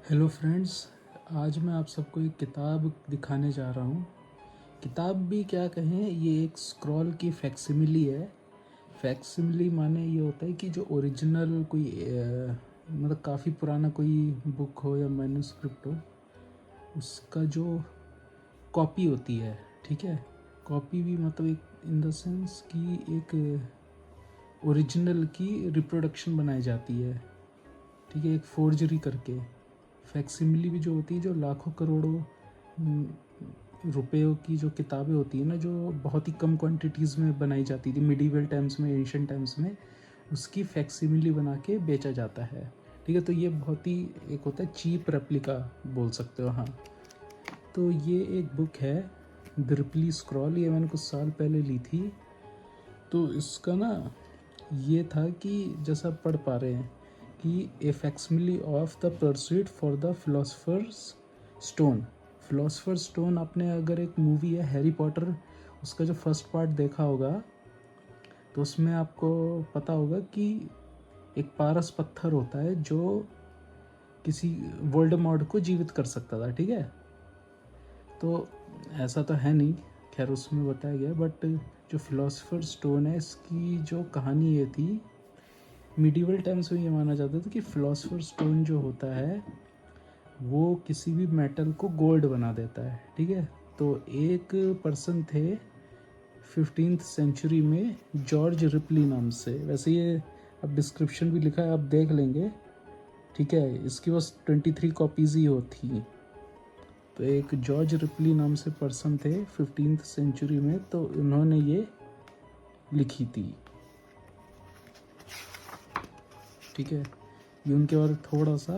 Hello friends, आज मैं आप सबको एक किताब दिखाने जा रहा हूँ। किताब भी क्या कहें, ये एक स्क्रॉल की फैक्सिमिली है। फैक्सिमिली माने ये होता है कि जो ओरिजिनल कोई मतलब काफ़ी पुराना कोई बुक हो या मैन्युस्क्रिप्ट हो, उसका जो कॉपी होती है, ठीक है। कॉपी भी मतलब एक इन द सेंस कि एक ओरिजिनल की रिप्रोडक्शन बनाई जाती है, ठीक है, एक फोर्जरी करके। फैक्सिमिली भी जो होती है, जो लाखों करोड़ों रुपयों की जो किताबें होती है ना, जो बहुत ही कम क्वांटिटीज़ में बनाई जाती थी मिडीवल टाइम्स में, एशियन टाइम्स में, उसकी फैक्सिमिली बना के बेचा जाता है, ठीक है। तो ये बहुत ही एक होता है चीप रेप्लिका बोल सकते हो, हाँ। तो ये एक बुक है द रिपली स्क्रॉल, ये मैंने कुछ साल पहले ली थी। तो इसका ना ये था कि जैसा पढ़ पा रहे हैं कि a facsimile of the pursuit for the philosopher's stone. Philosopher stone, आपने अगर एक मूवी है हैरी पॉटर, उसका जो फर्स्ट पार्ट देखा होगा तो उसमें आपको पता होगा कि एक पारस पत्थर होता है जो किसी वोल्डेमॉर्ट को जीवित कर सकता था, ठीक है। तो ऐसा तो है नहीं, खैर उसमें बताया गया, बट जो फिलोसफर स्टोन है इसकी जो कहानी ये थी, मिडीवल टाइम्स में ये माना जाता था कि फिलोसफर स्टोन जो होता है वो किसी भी मेटल को गोल्ड बना देता है, ठीक है। तो एक पर्सन थे 15th सेंचुरी में, जॉर्ज रिपली नाम से। वैसे ये अब डिस्क्रिप्शन भी लिखा है, आप देख लेंगे, ठीक है। इसकी बस 23 कॉपीज़ ही होती। तो एक जॉर्ज रिपली नाम से पर्सन थे 15th सेंचुरी में, तो उन्होंने ये लिखी थी, ठीक है। ये उनके बारे में थोड़ा सा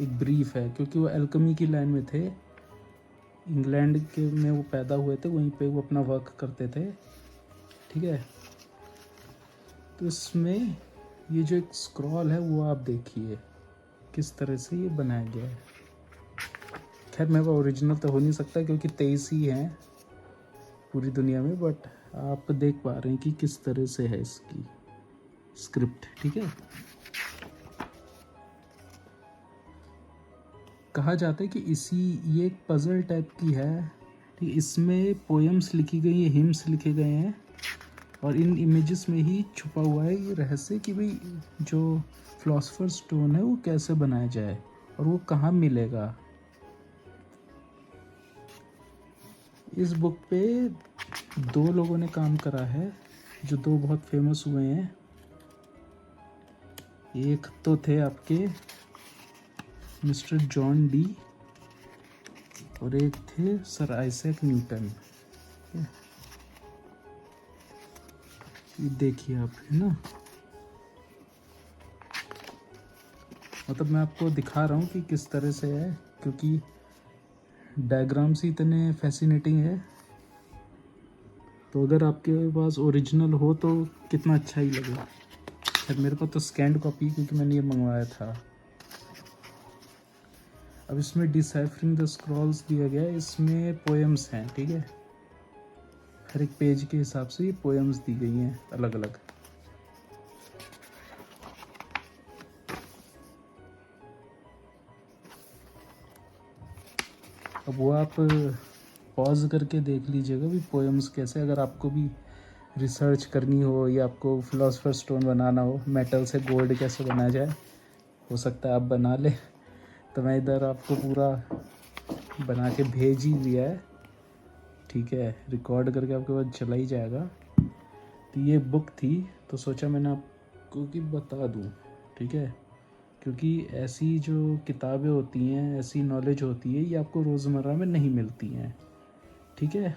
एक ब्रीफ है, क्योंकि वो एल्केमी की लाइन में थे, इंग्लैंड के में वो पैदा हुए थे, वहीं पे वो अपना वर्क करते थे, ठीक है। तो इसमें ये जो एक स्क्रॉल है वो आप देखिए किस तरह से ये बनाया गया है। खैर मेरे पास ओरिजिनल तो हो नहीं सकता क्योंकि 23 ही हैं पूरी दुनिया में, बट आप देख पा रहे हैं कि किस तरह से है इसकी स्क्रिप्ट, ठीक है। कहा जाता है कि ये एक पजल टाइप की है, ठीक। इसमें पोएम्स लिखी गई हैं, हिम्स लिखे गए हैं, और इन इमेजेस में ही छुपा हुआ है ये रहस्य कि भाई जो फिलोसफर स्टोन है वो कैसे बनाया जाए और वो कहाँ मिलेगा। इस बुक पे 2 लोगों ने काम करा है जो 2 बहुत फेमस हुए हैं। एक तो थे आपके मिस्टर जॉन डी और एक थे सर आइजैक न्यूटन। ये देखिए आप, है ना, मतलब मैं आपको दिखा रहा हूँ कि किस तरह से है, क्योंकि डायग्राम्स ही इतने फैसिनेटिंग है। तो अगर आपके पास ओरिजिनल हो तो कितना अच्छा ही लगेगा। खैर मेरे पास तो स्कैंड कॉपी, क्योंकि मैंने ये मंगवाया था। अब इसमें डिसाइफरिंग द स्क्रॉल्स दिया गया है, इसमें पोएम्स हैं, ठीक है। हर एक पेज के हिसाब से ये पोएम्स दी गई हैं अलग अलग। अब वो आप पॉज करके देख लीजिएगा भी पोएम्स कैसे, अगर आपको भी रिसर्च करनी हो या आपको फिलोसफर स्टोन बनाना हो, मेटल से गोल्ड कैसे बनाया जाए, हो सकता है आप बना ले। तो मैं इधर आपको पूरा बना के भेज ही दिया है, ठीक है। रिकॉर्ड करके आपके पास चला ही जाएगा। तो ये बुक थी, तो सोचा मैंने आपको कि बता दूँ, ठीक है। क्योंकि ऐसी जो किताबें होती हैं, ऐसी नॉलेज होती है, ये आपको रोज़मर्रा में नहीं मिलती हैं, ठीक है।